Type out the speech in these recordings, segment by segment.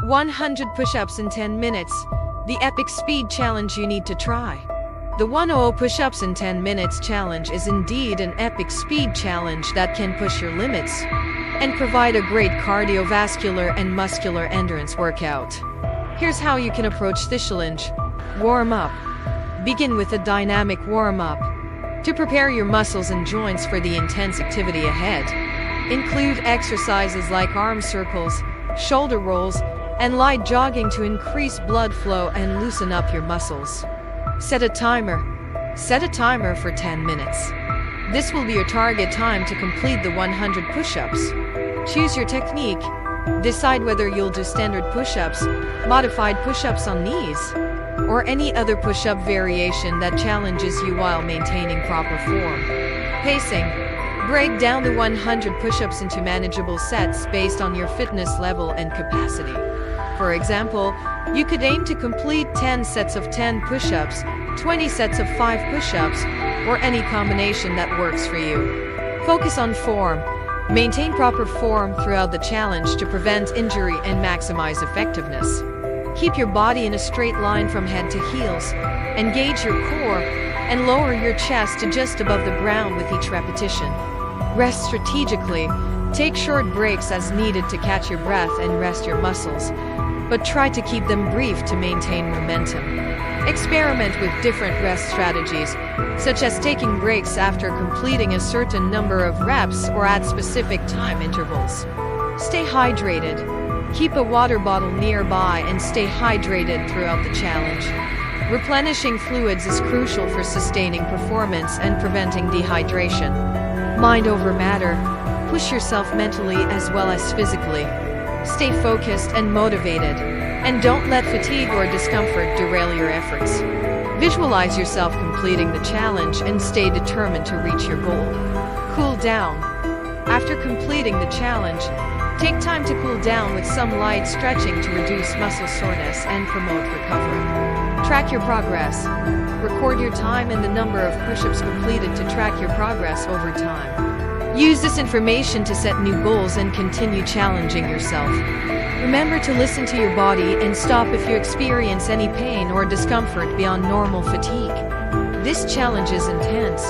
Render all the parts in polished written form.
100 push-ups in 10 minutes, the epic speed challenge you need to try. The 100 push-ups in 10 minutes challenge is indeed an epic speed challenge that can push your limits and provide a great cardiovascular and muscular endurance workout. Here's how you can approach this challenge. Warm up. Begin with a dynamic warm-up. To prepare your muscles and joints for the intense activity ahead, include exercises like arm circles, shoulder rolls, and light jogging to increase blood flow and loosen up your muscles. Set a timer. Set a timer for 10 minutes. This will be your target time to complete the 100 push-ups. Choose your technique. Decide whether you'll do standard push-ups, modified push-ups on knees, or any other push-up variation that challenges you while maintaining proper form. Pacing. Break down the 100 push-ups into manageable sets based on your fitness level and capacity. For example, you could aim to complete 10 sets of 10 push-ups, 20 sets of 5 push-ups, or any combination that works for you. Focus on form. Maintain proper form throughout the challenge to prevent injury and maximize effectiveness. Keep your body in a straight line from head to heels. Engage your core and lower your chest to just above the ground with each repetition. Rest strategically. Take short breaks as needed to catch your breath and rest your muscles, but try to keep them brief to maintain momentum. Experiment with different rest strategies, such as taking breaks after completing a certain number of reps or at specific time intervals. Stay hydrated. Keep a water bottle nearby and stay hydrated throughout the challenge. Replenishing fluids is crucial for sustaining performance and preventing dehydration. Mind over matter. Push yourself mentally as well as physically. Stay focused and motivated, and don't let fatigue or discomfort derail your efforts. Visualize yourself completing the challenge and stay determined to reach your goal. Cool down. After completing the challenge, take time to cool down with some light stretching to reduce muscle soreness and promote recovery. Track your progress. Record your time and the number of push-ups completed to track your progress over time. Use this information to set new goals and continue challenging yourself. Remember to listen to your body and stop if you experience any pain or discomfort beyond normal fatigue. This challenge is intense,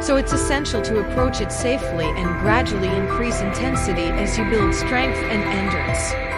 so it's essential to approach it safely and gradually increase intensity as you build strength and endurance.